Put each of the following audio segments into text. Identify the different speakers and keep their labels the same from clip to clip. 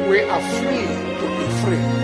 Speaker 1: We are free to be free.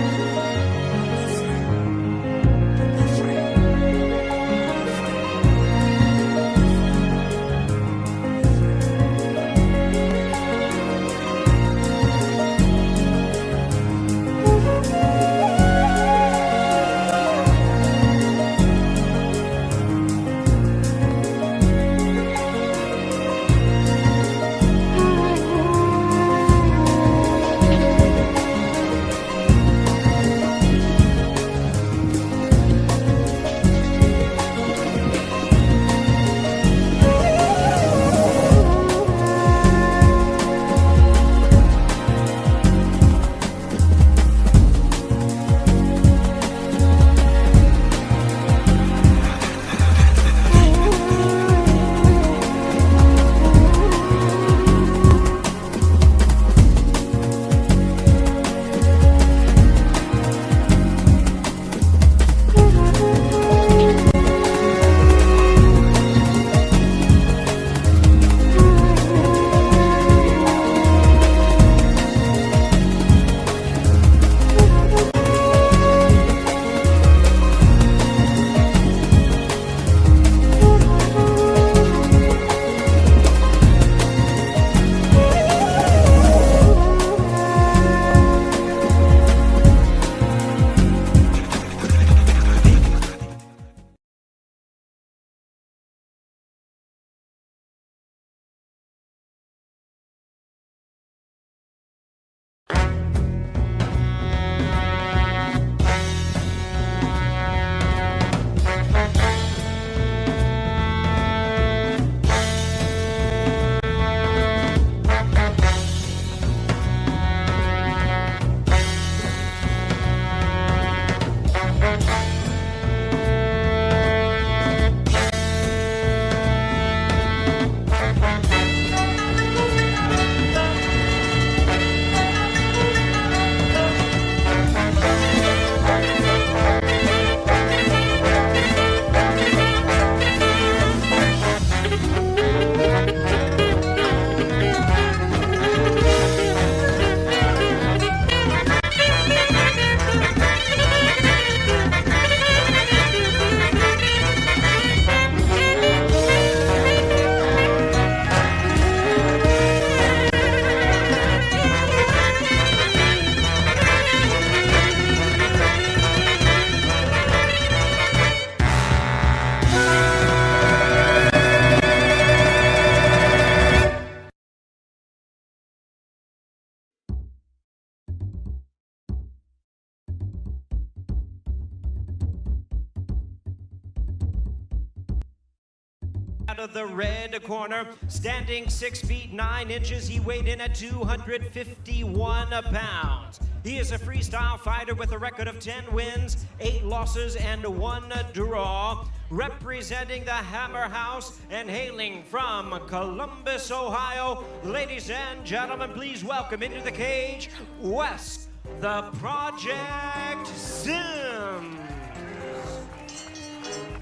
Speaker 2: Out of the red corner, standing 6 feet 9 inches, he weighed in at 251 pounds. He is a freestyle fighter with a record of 10 wins, 8 losses, and 1 draw. Representing the Hammer House and hailing from Columbus, Ohio, ladies and gentlemen, please welcome into the cage, Wes, the Project Sims.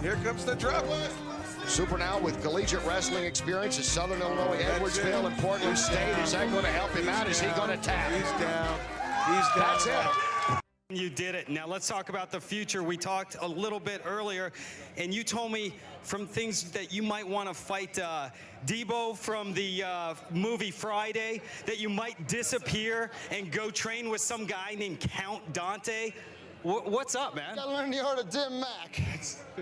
Speaker 3: Here comes the drop.
Speaker 4: Super now with collegiate wrestling experience at Southern Illinois, Edwardsville, and Portland State. Is that going to help him out? Is he going to tap?
Speaker 3: He's down. He's down.
Speaker 4: That's it.
Speaker 5: You did it. Now let's talk about the future. We talked a little bit earlier, and you told me from things that you might want to fight Debo from the movie Friday, that you might disappear and go train with some guy named Count Dante. What's up, man?
Speaker 6: Gotta learn the art of Dim Mac.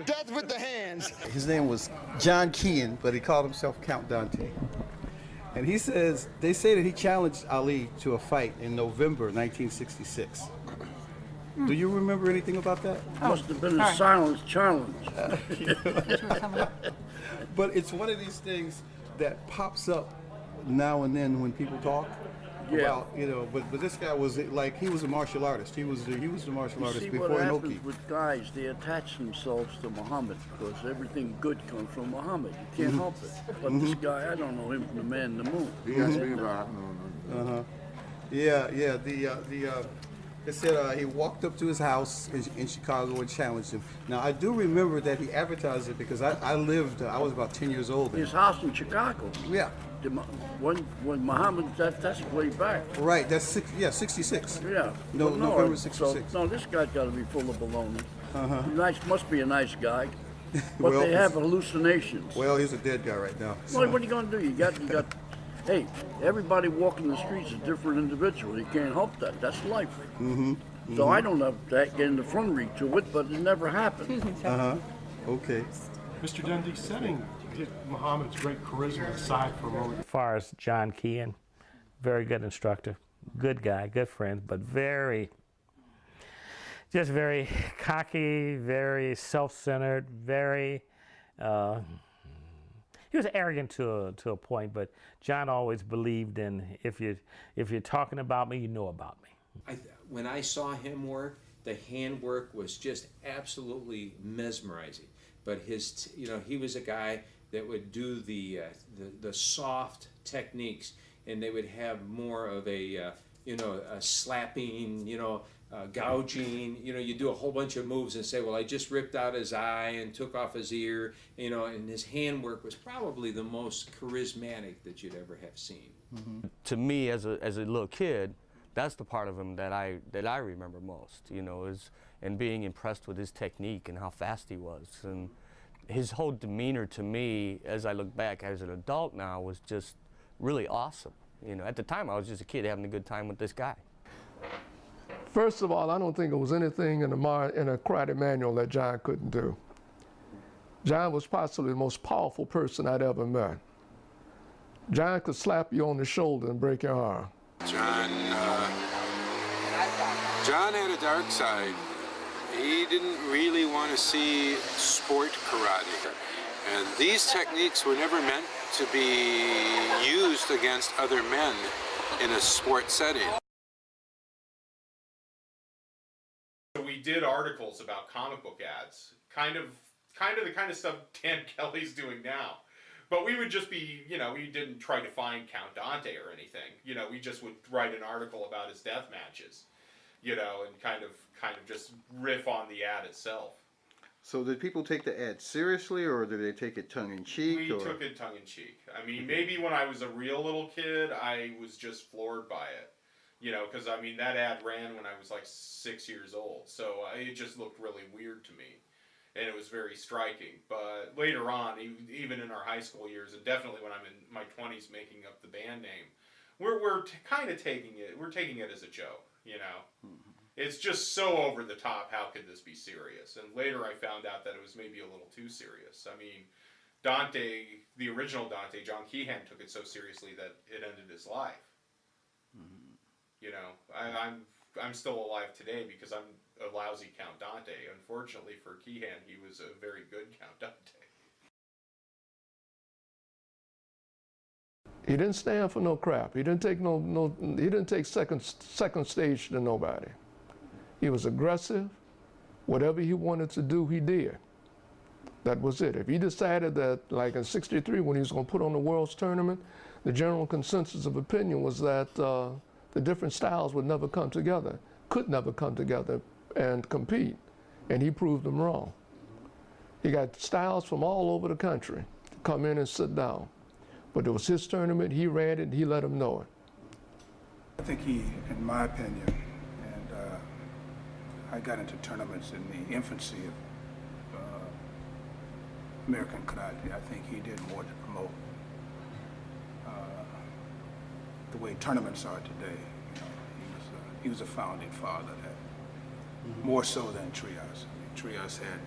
Speaker 6: Death with the hands.
Speaker 7: His name was John Keon, but he called himself Count Dante. And he says, they say that he challenged Ali to a fight in November 1966. Do you remember anything about that?
Speaker 8: Must have been a silent challenge.
Speaker 7: But it's one of these things that pops up now and then when people talk. About, you know, but this guy was like, he was a martial artist. He was the martial artist before
Speaker 8: what
Speaker 7: Inoki.
Speaker 8: happens with guys, they attach themselves to Muhammad because everything good comes from Muhammad. You can't help it. But this guy, I don't know him from the man in the moon.
Speaker 3: You guys speak about it.
Speaker 7: Yeah. They said he walked up to his house in Chicago and challenged him. Now, I do remember that he advertised it because I was about 10 years old then.
Speaker 8: His house in Chicago.
Speaker 7: Yeah.
Speaker 8: when Muhammad, that's way back.
Speaker 7: Right, that's 66.
Speaker 8: Yeah.
Speaker 7: No,
Speaker 8: But
Speaker 7: November
Speaker 8: so,
Speaker 7: 66.
Speaker 8: no, this guy's got to be full of baloney. Nice, must be a nice guy. But
Speaker 7: Well,
Speaker 8: they have hallucinations.
Speaker 7: Well, he's a dead guy right now.
Speaker 8: Well, what are you going to do? You got. Hey, everybody walking the streets is a different individual. You can't help that. That's life. So I don't have to get in the front read to it, but it never happened.
Speaker 7: Okay.
Speaker 9: Mr. Dundee, setting Muhammad's great charisma aside for a moment.
Speaker 10: As far as John Keon, very good instructor, good guy, good friend, but just very cocky, very self-centered, very, he was arrogant to a point, but John always believed in, if you're talking about me, you know about me.
Speaker 11: When I saw him work, the handwork was just absolutely mesmerizing. But he was a guy that would do the soft techniques, and they would have more of a slapping, gouging. You do a whole bunch of moves and say, well, I just ripped out his eye and took off his ear, and his handwork was probably the most charismatic that you'd ever have seen.
Speaker 12: To me, as a little kid, that's the part of him that I remember most, and being impressed with his technique and how fast he was. And his whole demeanor to me, as I look back as an adult now, was just really awesome. At the time, I was just a kid having a good time with this guy.
Speaker 13: First of all, I don't think there was anything in a karate manual that John couldn't do. John was possibly the most powerful person I'd ever met. John could slap you on the shoulder and break your arm.
Speaker 3: John had a dark side. He didn't really want to see sport karate. And these techniques were never meant to be used against other men in a sport setting.
Speaker 14: We did articles about comic book ads, kind of the kind of stuff Dan Kelly's doing now. But we would just be, we didn't try to find Count Dante or anything. We just would write an article about his death matches, and kind of just riff on the ad itself.
Speaker 7: So did people take the ad seriously, or did they take it tongue-in-cheek?
Speaker 14: We took it tongue-in-cheek. I mean, maybe when I was a real little kid, I was just floored by it. Because, that ad ran when I was like 6 years old. So it just looked really weird to me. And it was very striking. But later on, even in our high school years, and definitely when I'm in my 20s making up the band name, we're kind of taking it as a joke, It's just so over the top, how could this be serious? And later I found out that it was maybe a little too serious. Dante, the original Dante, John Keon, took it so seriously that it ended his life. I'm still alive today because I'm a lousy Count Dante. Unfortunately for Keon, he was a very good Count Dante.
Speaker 13: He didn't stand for no crap. He didn't take he didn't take second stage to nobody. He was aggressive. Whatever he wanted to do, he did. That was it. If he decided that, like in '63, when he was going to put on the World's Tournament, the general consensus of opinion was that the different styles would never come together, could never come together and compete, and he proved them wrong. He got styles from all over the country to come in and sit down. But it was his tournament, he ran it, and he let them know it.
Speaker 9: I think he, in my opinion, and I got into tournaments in the infancy of American karate. I think he did more to promote the way tournaments are today. He was a founding father of that, more so than Trias. Trias had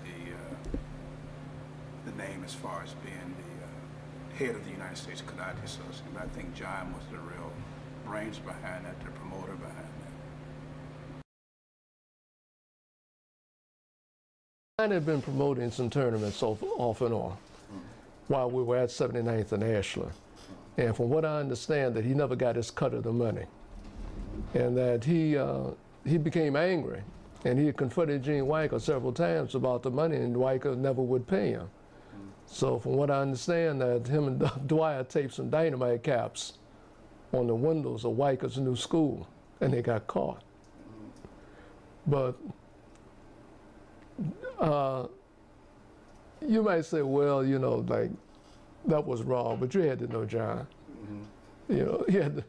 Speaker 9: the name as far as being the head of the United States Karate Association. But I think John was the real brains behind that, the promoter behind that.
Speaker 13: John had been promoting some tournaments off and on while we were at 79th and Ashland. And from what I understand, that he never got his cut of the money. And that he became angry. And he had confronted Gene Weicker several times about the money, and Weicker never would pay him. So from what I understand, that him and Dwyer taped some dynamite caps on the windows of Weicker's new school, and they got caught. But you might say, well, like, that was wrong, but you had to know John. You know,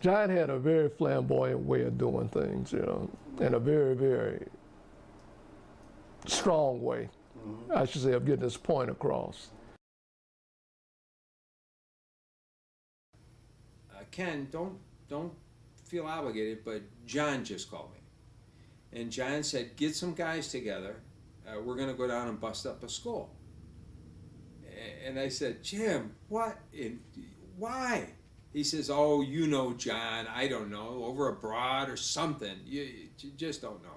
Speaker 13: John had a very flamboyant way of doing things, you know, and a very, very strong way, I should say, of getting his point across.
Speaker 11: Ken, don't feel obligated, but John just called me. And John said, get some guys together. We're going to go down and bust up a school. And I said, Jim, what? Why? He says, oh, you know John, I don't know, over abroad or something. You just don't know.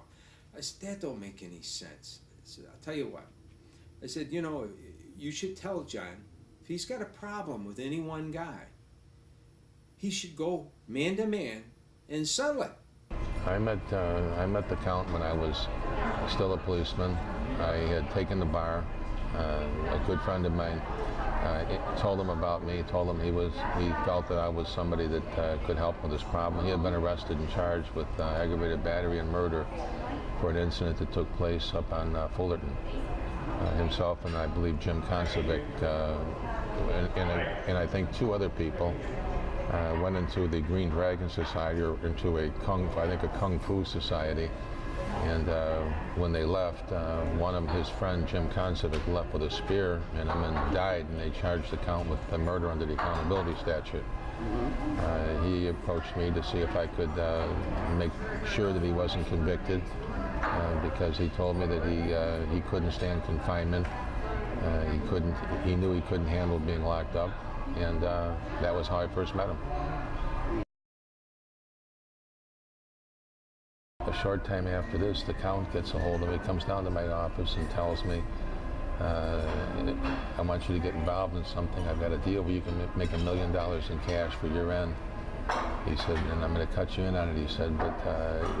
Speaker 11: I said, that don't make any sense. I said, I'll tell you what. I said, you know, you should tell John, if he's got a problem with any one guy, he should go man to man and settle it.
Speaker 15: I met the Count when I was still a policeman. I had taken the bar. A good friend of mine told him about me, told him he felt that I was somebody that could help with this problem. He had been arrested and charged with aggravated battery and murder for an incident that took place up on Fullerton. Himself and I believe Jim Koncevic and I think two other people went into the Green Dragon Society, or into a Kung Fu Society. And when they left, one of his friend, Jim Koncevic, left with a spear in him and died, and they charged the Count with the murder under the accountability statute. He approached me to see if I could make sure that he wasn't convicted, because he told me that he couldn't stand confinement. He knew he couldn't handle being locked up, and that was how I first met him. A short time after this, the Count gets a hold of me, comes down to my office and tells me, I want you to get involved in something. I've got a deal where you can make $1 million in cash for year end. He said, and I'm going to cut you in on it. He said, but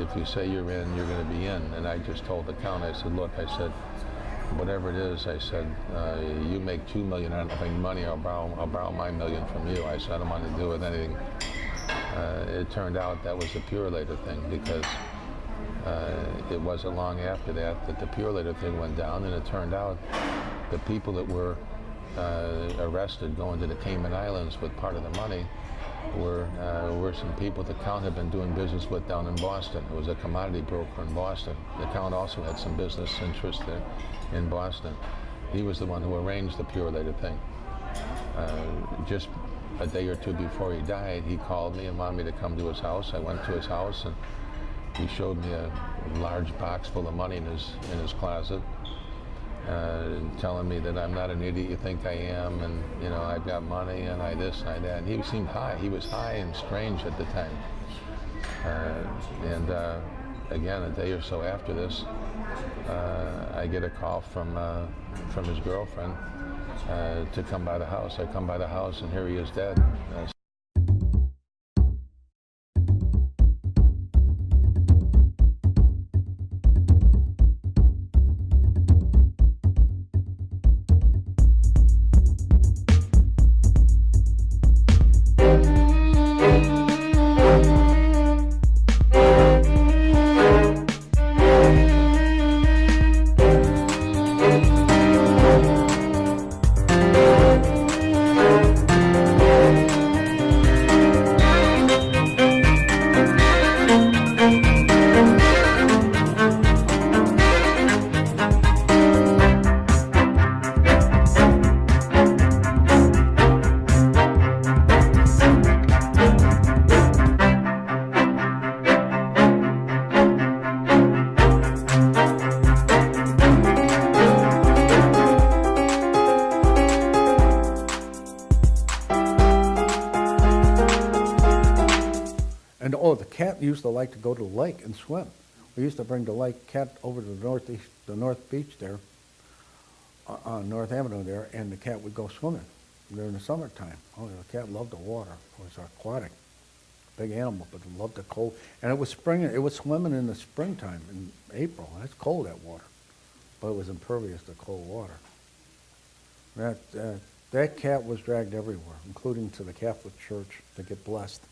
Speaker 15: if you say you're in, you're going to be in. And I just told the Count, I said, look, I said, whatever it is, I said, you make $2 million on money, I'll borrow my $1 million from you. I said, I don't want to do with anything. It turned out that was the Purelator thing, because it wasn't long after that the Purelator thing went down, and it turned out the people that were arrested going to the Cayman Islands with part of the money were some people the Count had been doing business with down in Boston. It was a commodity broker in Boston. The Count also had some business interest in Boston. He was the one who arranged the Purelator thing. Just a day or two before he died, he called me and wanted me to come to his house. I went to his house, and he showed me a large box full of money in his closet, telling me that I'm not an idiot you think I am, and you know, I've got money and I this and I that. And he seemed high. He was high and strange at the time. Again, a day or so after this, I get a call from his girlfriend to come by the house. I come by the house, and here he is dead.
Speaker 16: And oh, the cat used to like to go to the lake and swim. We used to bring the cat over to the North Beach there, on North Avenue there, and the cat would go swimming during the summertime. Oh, the cat loved the water. It was aquatic, big animal, but it loved the cold. And it was spring. It was swimming in the springtime in April. That's cold, that water, but it was impervious to cold water. That cat was dragged everywhere, including to the Catholic Church to get blessed.